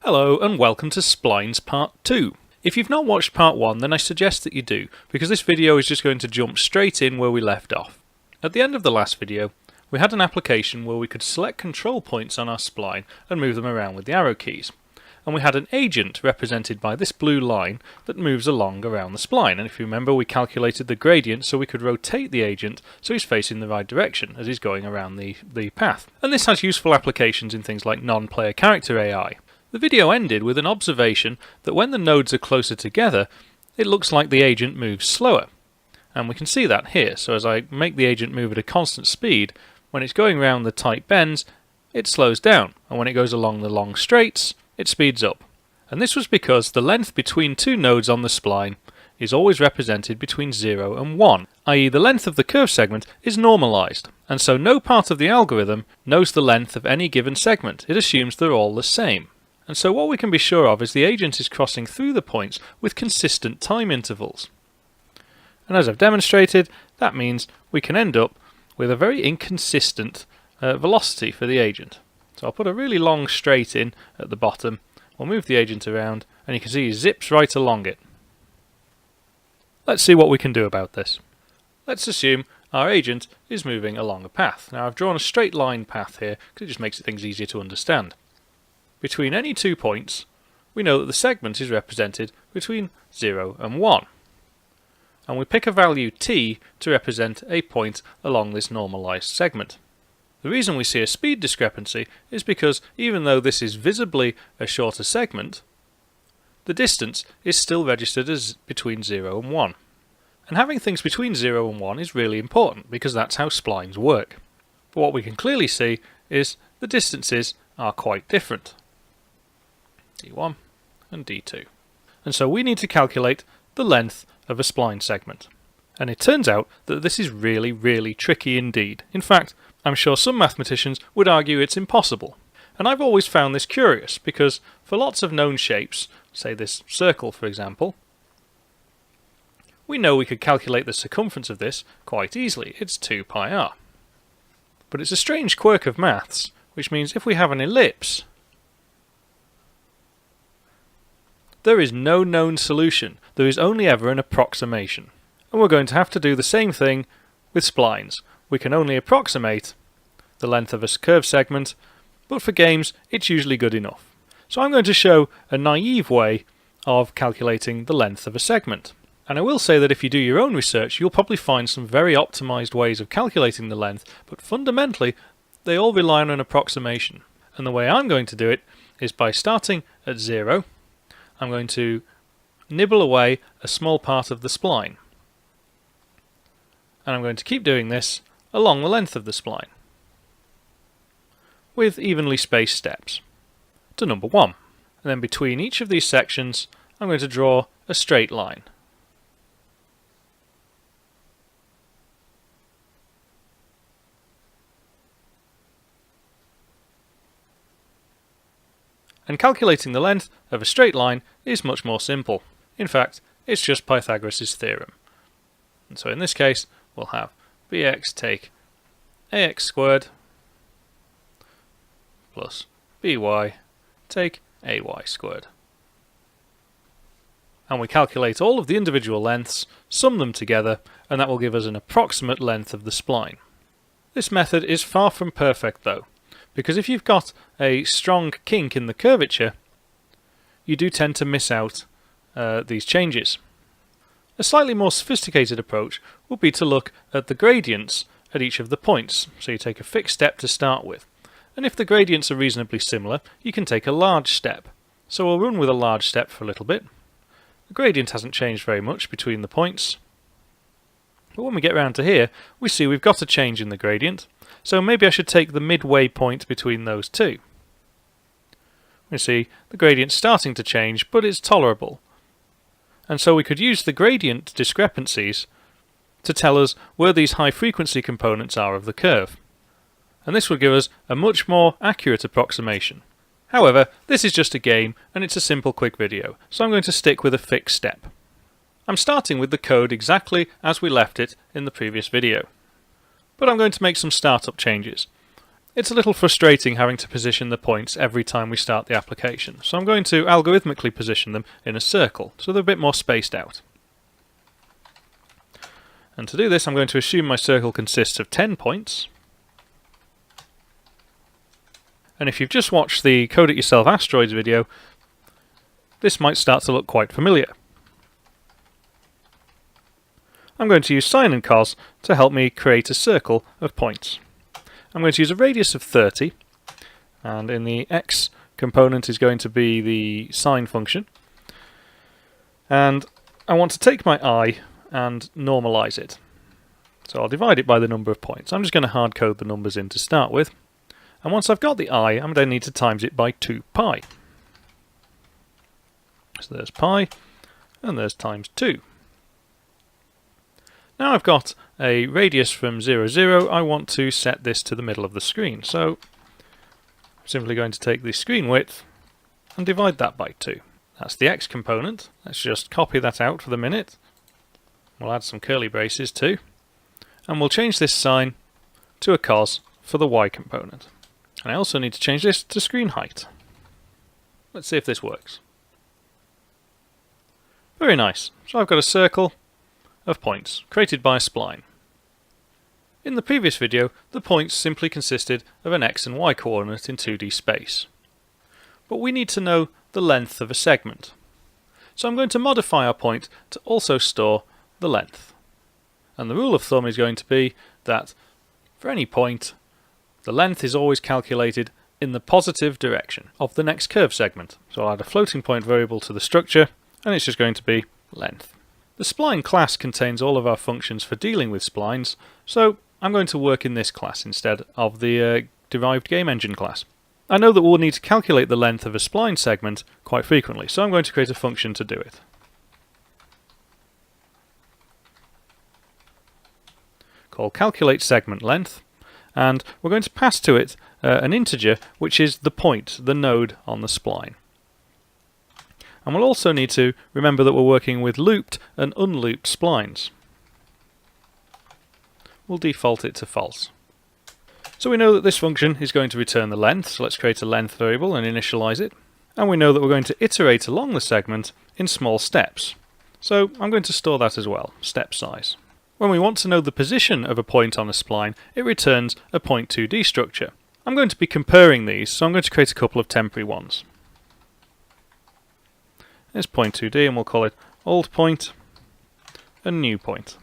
Hello and welcome to Splines Part 2. If you've not watched Part 1 then I suggest that you do, because this video is just going to jump straight in where we left off. At the end of the last video we had an application where we could select control points on our spline and move them around with the arrow keys. And we had an agent represented by this blue line that moves along around the spline, and if you remember we calculated the gradient so we could rotate the agent so he's facing the right direction as he's going around the path. And this has useful applications in things like non-player character AI. The video ended with an observation that when the nodes are closer together, it looks like the agent moves slower. And we can see that here, so as I make the agent move at a constant speed, when it's going around the tight bends, it slows down, and when it goes along the long straights, it speeds up. And this was because the length between two nodes on the spline is always represented between 0 and 1, i.e. the length of the curve segment is normalised, and so no part of the algorithm knows the length of any given segment, it assumes they're all the same. And so what we can be sure of is the agent is crossing through the points with consistent time intervals. And as I've demonstrated, that means we can end up with a very inconsistent velocity for the agent. So I'll put a really long straight in at the bottom, we'll move the agent around, and you can see he zips right along it. Let's see what we can do about this. Let's assume our agent is moving along a path. Now I've drawn a straight line path here because it just makes things easier to understand. Between any 2 points, we know that the segment is represented between 0 and 1. And we pick a value t to represent a point along this normalised segment. The reason we see a speed discrepancy is because even though this is visibly a shorter segment, the distance is still registered as between 0 and 1. And having things between 0 and 1 is really important because that's how splines work. But what we can clearly see is the distances are quite different. D1 and D2. And so we need to calculate the length of a spline segment. And it turns out that this is really tricky indeed. In fact, I'm sure some mathematicians would argue it's impossible. And I've always found this curious because for lots of known shapes, say this circle for example, we know we could calculate the circumference of this quite easily. It's 2 pi r. But it's a strange quirk of maths, which means if we have an ellipse, there is no known solution, there is only ever an approximation. And we're going to have to do the same thing with splines. We can only approximate the length of a curved segment, but for games it's usually good enough. So I'm going to show a naive way of calculating the length of a segment. And I will say that if you do your own research you'll probably find some very optimised ways of calculating the length, but fundamentally they all rely on an approximation. And the way I'm going to do it is by starting at 0. I'm going to nibble away a small part of the spline. And I'm going to keep doing this along the length of the spline, with evenly spaced steps, to number 1. And then between each of these sections I'm going to draw a straight line. And calculating the length of a straight line is much more simple. In fact, it's just Pythagoras' theorem. And so in this case, we'll have bx take ax squared plus by take ay squared. And we calculate all of the individual lengths, sum them together, and that will give us an approximate length of the spline. This method is far from perfect though, because if you've got a strong kink in the curvature, you do tend to miss out these changes. A slightly more sophisticated approach would be to look at the gradients at each of the points. So you take a fixed step to start with, and if the gradients are reasonably similar, you can take a large step. So we'll run with a large step for a little bit. The gradient hasn't changed very much between the points, but when we get round to here, we see we've got a change in the gradient. So maybe I should take the midway point between those two. We see the gradient's starting to change, but it's tolerable. And so we could use the gradient discrepancies to tell us where these high frequency components are of the curve. And this would give us a much more accurate approximation. However, this is just a game and it's a simple quick video, so I'm going to stick with a fixed step. I'm starting with the code exactly as we left it in the previous video. But I'm going to make some startup changes. It's a little frustrating having to position the points every time we start the application, so I'm going to algorithmically position them in a circle, so they're a bit more spaced out. And to do this, I'm going to assume my circle consists of 10 points. And if you've just watched the Code It Yourself Asteroids video, this might start to look quite familiar. I'm going to use sine and cos to help me create a circle of points. I'm going to use a radius of 30, and in the x component is going to be the sine function. And I want to take my I and normalize it. So I'll divide it by the number of points. I'm just going to hard code the numbers in to start with. And once I've got the I, I'm going to need to times it by 2 pi. So there's pi, and there's times 2. Now I've got a radius from 0, 0, I want to set this to the middle of the screen. So I'm simply going to take the screen width and divide that by 2. That's the x component. Let's just copy that out for the minute. We'll add some curly braces too. And we'll change this sign to a cos for the y component. And I also need to change this to screen height. Let's see if this works. Very nice. So I've got a circle of points created by a spline. In the previous video, the points simply consisted of an x and y coordinate in 2D space. But we need to know the length of a segment. So I'm going to modify our point to also store the length. And the rule of thumb is going to be that for any point, the length is always calculated in the positive direction of the next curve segment. So I'll add a floating point variable to the structure, and it's just going to be length. The Spline class contains all of our functions for dealing with splines, so I'm going to work in this class instead of the derived game engine class. I know that we'll need to calculate the length of a spline segment quite frequently, so I'm going to create a function to do it. Called calculate segment length, and we're going to pass to it an integer which is the point, the node on the spline. And we'll also need to remember that we're working with looped and unlooped splines. We'll default it to false. So we know that this function is going to return the length, so let's create a length variable and initialize it. And we know that we're going to iterate along the segment in small steps. So I'm going to store that as well, step size. When we want to know the position of a point on a spline, it returns a point 2D structure. I'm going to be comparing these, so I'm going to create a couple of temporary ones. There's point 2D, and we'll call it old point and new point.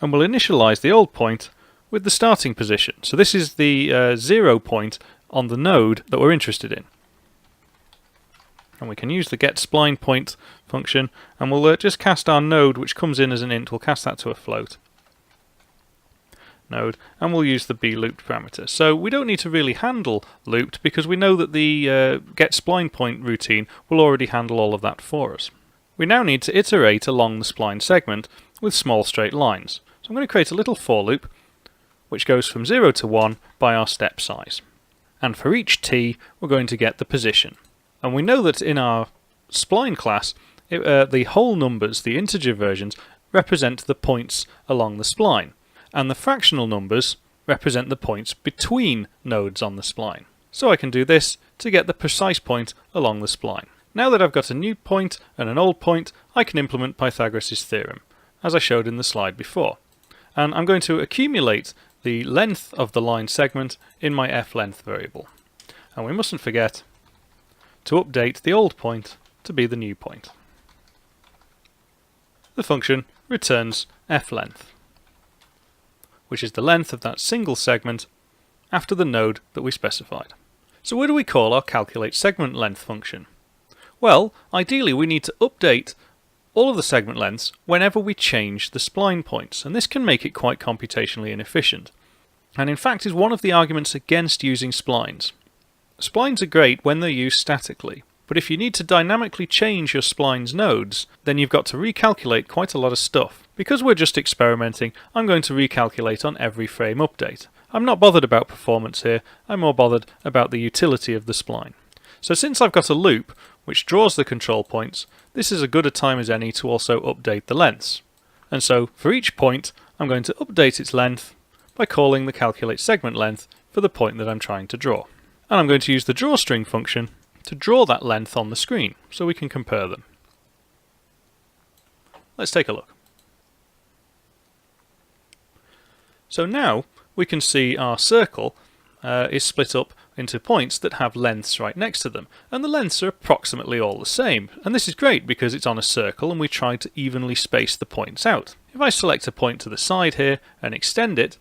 And we'll initialize the old point with the starting position. So this is the 0 point on the node that we're interested in. And we can use the getSplinePoint function, and we'll just cast our node, which comes in as an int, we'll cast that to a float node, and we'll use the beLooped parameter. So we don't need to really handle looped, because we know that the getSplinePoint routine will already handle all of that for us. We now need to iterate along the spline segment with small straight lines. So I'm going to create a little for loop, which goes from 0 to 1 by our step size. And for each t, we're going to get the position. And we know that in our Spline class, the whole numbers, the integer versions, represent the points along the spline, and the fractional numbers represent the points between nodes on the spline. So I can do this to get the precise point along the spline. Now that I've got a new point and an old point, I can implement Pythagoras' theorem, as I showed in the slide before. And I'm going to accumulate the length of the line segment in my flength variable. And we mustn't forget to update the old point to be the new point. The function returns flength, which is the length of that single segment after the node that we specified. So where do we call our calculate segment length function? Well, ideally we need to update all of the segment lengths whenever we change the spline points, and this can make it quite computationally inefficient, and in fact is one of the arguments against using splines. Splines are great when they're used statically, but if you need to dynamically change your spline's nodes, then you've got to recalculate quite a lot of stuff. Because we're just experimenting, I'm going to recalculate on every frame update. I'm not bothered about performance here, I'm more bothered about the utility of the spline. So since I've got a loop which draws the control points, this is as good a time as any to also update the lengths. And so for each point, I'm going to update its length by calling the calculate segment length for the point that I'm trying to draw. And I'm going to use the drawString function to draw that length on the screen so we can compare them. Let's take a look. So now we can see our circle is split up into points that have lengths right next to them, and the lengths are approximately all the same, and this is great because it's on a circle and we try to evenly space the points out. If I select a point to the side here and extend it,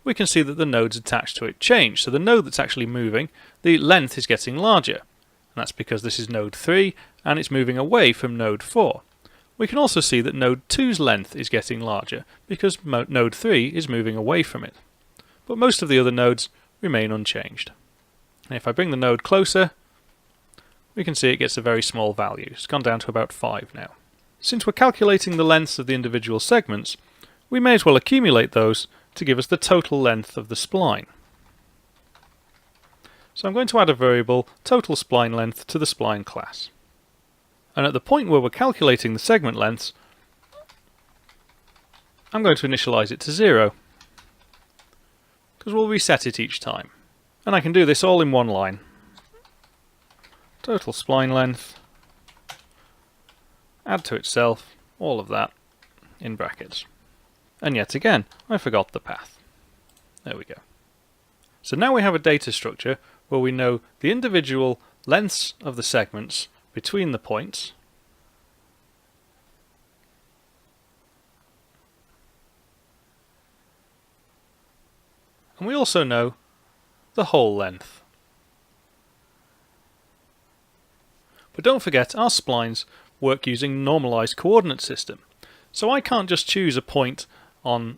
we can see that the nodes attached to it change. So the node that's actually moving, the length is getting larger, and that's because this is node 3 and it's moving away from node 4. We can also see that node 2's length is getting larger because node 3 is moving away from it. But most of the other nodes remain unchanged. And if I bring the node closer, we can see it gets a very small value. It's gone down to about 5 now. Since we're calculating the lengths of the individual segments, we may as well accumulate those to give us the total length of the spline. So I'm going to add a variable total spline length to the spline class. And at the point where we're calculating the segment lengths, I'm going to initialize it to 0, because we'll reset it each time. And I can do this all in one line. Total spline length, add to itself, all of that, in brackets. And yet again, I forgot the path. There we go. So now we have a data structure where we know the individual lengths of the segments between the points, and we also know the whole length. But don't forget, our splines work using normalized coordinate system. So I can't just choose a point on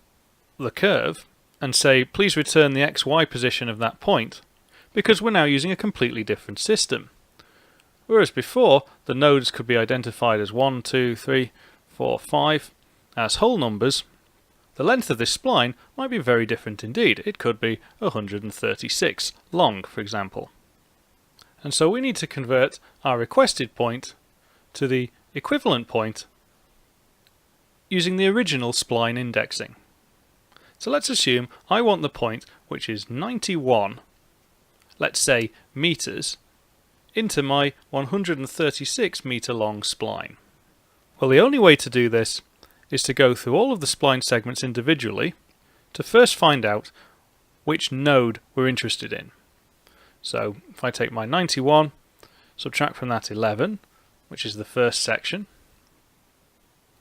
the curve and say, please return the XY position of that point, because we're now using a completely different system. Whereas before, the nodes could be identified as 1, 2, 3, 4, 5 as whole numbers, the length of this spline might be very different indeed. It could be 136 long, for example. And so we need to convert our requested point to the equivalent point using the original spline indexing. So let's assume I want the point which is 91, let's say meters, into my 136 meter long spline. Well, the only way to do this is to go through all of the spline segments individually to first find out which node we're interested in. So if I take my 91, subtract from that 11, which is the first section,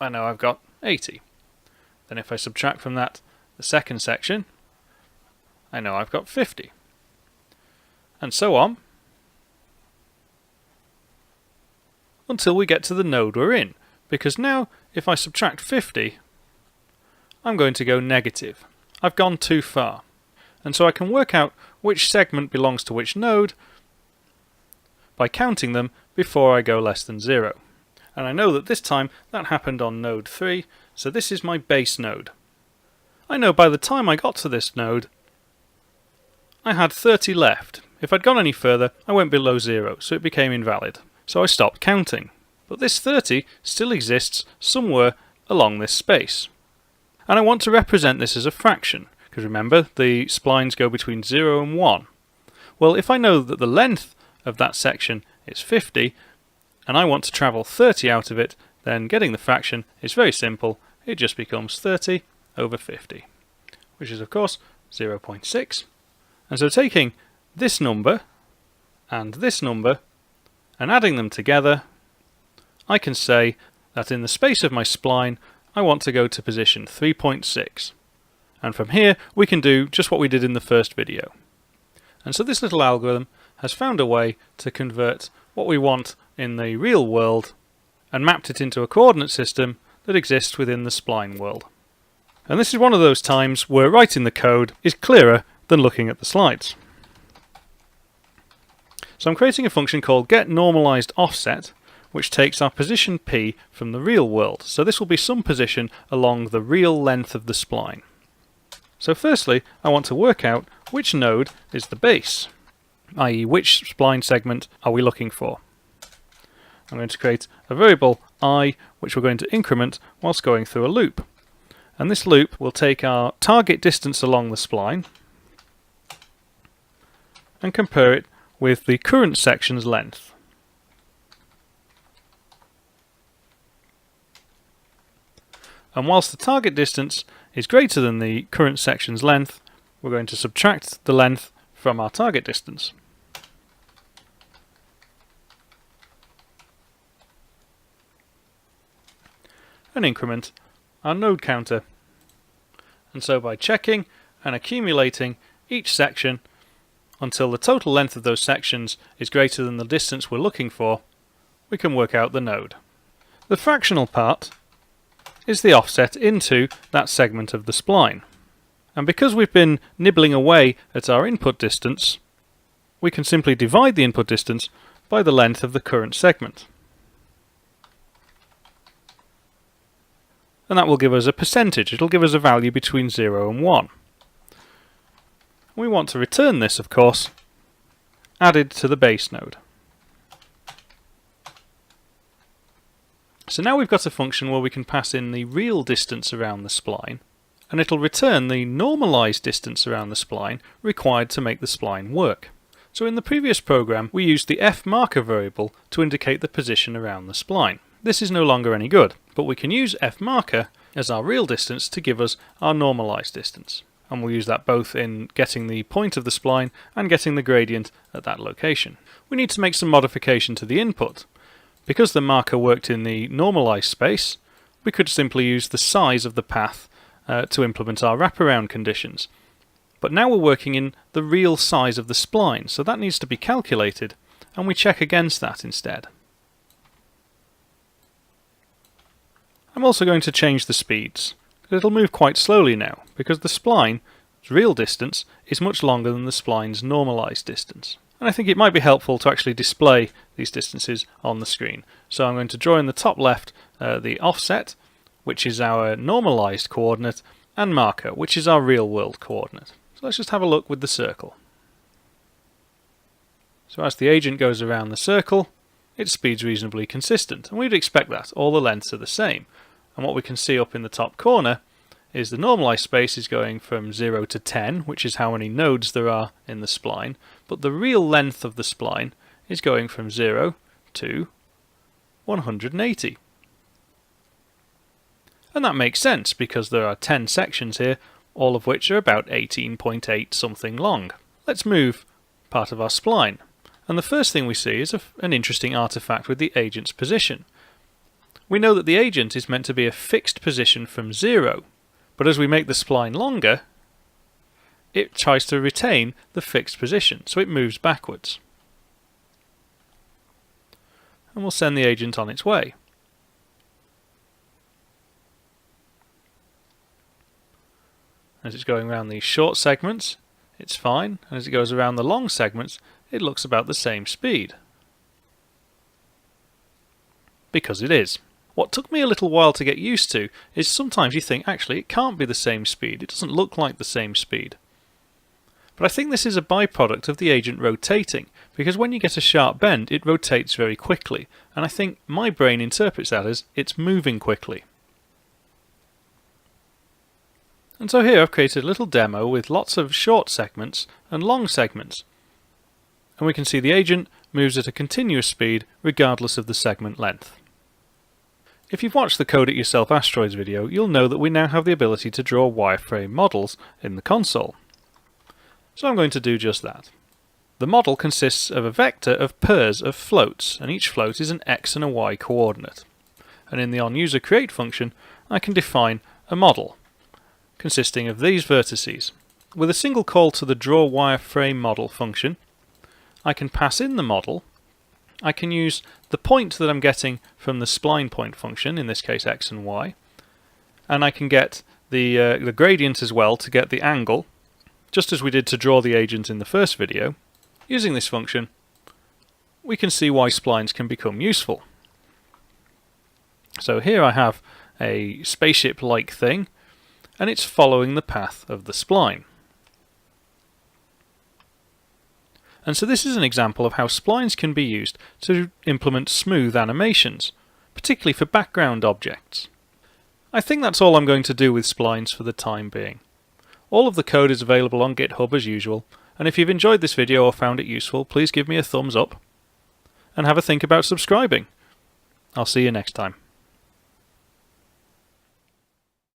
I know I've got 80. Then if I subtract from that the second section, I know I've got 50. And so on, until we get to the node we're in. Because now, if I subtract 50, I'm going to go negative. I've gone too far. And so I can work out which segment belongs to which node by counting them before I go less than 0. And I know that this time that happened on node 3, so this is my base node. I know by the time I got to this node, I had 30 left. If I'd gone any further, I went below 0, so it became invalid. So I stopped counting. But this 30 still exists somewhere along this space. And I want to represent this as a fraction, because remember, the splines go between 0 and 1. Well, if I know that the length of that section is 50, and I want to travel 30 out of it, then getting the fraction is very simple. It just becomes 30 over 50, which is of course 0.6. And so taking this number and adding them together, I can say that in the space of my spline, I want to go to position 3.6. And from here, we can do just what we did in the first video. And so this little algorithm has found a way to convert what we want in the real world and mapped it into a coordinate system that exists within the spline world. And this is one of those times where writing the code is clearer than looking at the slides. So I'm creating a function called getNormalisedOffset, which takes our position P from the real world. So this will be some position along the real length of the spline. So firstly, I want to work out which node is the base, i.e. which spline segment are we looking for. I'm going to create a variable I, which we're going to increment whilst going through a loop. And this loop will take our target distance along the spline and compare it with the current section's length. And whilst the target distance is greater than the current section's length, we're going to subtract the length from our target distance. And increment our node counter. And so by checking and accumulating each section until the total length of those sections is greater than the distance we're looking for, we can work out the node. The fractional part is the offset into that segment of the spline. And because we've been nibbling away at our input distance, we can simply divide the input distance by the length of the current segment. And that will give us a percentage. It'll give us a value between 0 and 1. We want to return this, of course, added to the base node. So now we've got a function where we can pass in the real distance around the spline, and it'll return the normalized distance around the spline required to make the spline work. So in the previous program, we used the fMarker variable to indicate the position around the spline. This is no longer any good, but we can use fMarker as our real distance to give us our normalized distance. And we'll use that both in getting the point of the spline and getting the gradient at that location. We need to make some modification to the input. Because the marker worked in the normalized space, we could simply use the size of the path to implement our wraparound conditions. But now we're working in the real size of the spline, so that needs to be calculated, and we check against that instead. I'm also going to change the speeds. It'll move quite slowly now, because the spline's real distance is much longer than the spline's normalized distance. And I think it might be helpful to actually display these distances on the screen. So I'm going to draw in the top left the offset, which is our normalized coordinate, and marker, which is our real world coordinate. So let's just have a look with the circle. So as the agent goes around the circle, its speed's reasonably consistent, and we'd expect that. All the lengths are the same. And what we can see up in the top corner is the normalized space is going from 0 to 10, which is how many nodes there are in the spline, but the real length of the spline is going from 0 to 180. And that makes sense because there are 10 sections here, all of which are about 18.8 something long. Let's move part of our spline. And the first thing we see is an interesting artifact with the agent's position. We know that the agent is meant to be a fixed position from 0, but as we make the spline longer, it tries to retain the fixed position, so it moves backwards. And we'll send the agent on its way. As it's going around these short segments, it's fine, and as it goes around the long segments, it looks about the same speed. Because it is. What took me a little while to get used to is sometimes you think, actually, it can't be the same speed. It doesn't look like the same speed. But I think this is a byproduct of the agent rotating, because when you get a sharp bend, it rotates very quickly, and I think my brain interprets that as it's moving quickly. And so here I've created a little demo with lots of short segments and long segments. And we can see the agent moves at a continuous speed regardless of the segment length. If you've watched the Code It Yourself Asteroids video, you'll know that we now have the ability to draw wireframe models in the console. So I'm going to do just that. The model consists of a vector of pairs of floats, and each float is an x and a y coordinate. And in the onUserCreate function, I can define a model consisting of these vertices. With a single call to the drawWireframeModel function, I can pass in the model. I can use the point that I'm getting from the spline point function, in this case x and y, and I can get the gradient as well to get the angle, just as we did to draw the agent in the first video. Using this function, we can see why splines can become useful. So here I have a spaceship-like thing, and it's following the path of the spline. And so this is an example of how splines can be used to implement smooth animations, particularly for background objects. I think that's all I'm going to do with splines for the time being. All of the code is available on GitHub as usual, And if you've enjoyed this video or found it useful, please give me a thumbs up and have a think about subscribing. I'll see you next time.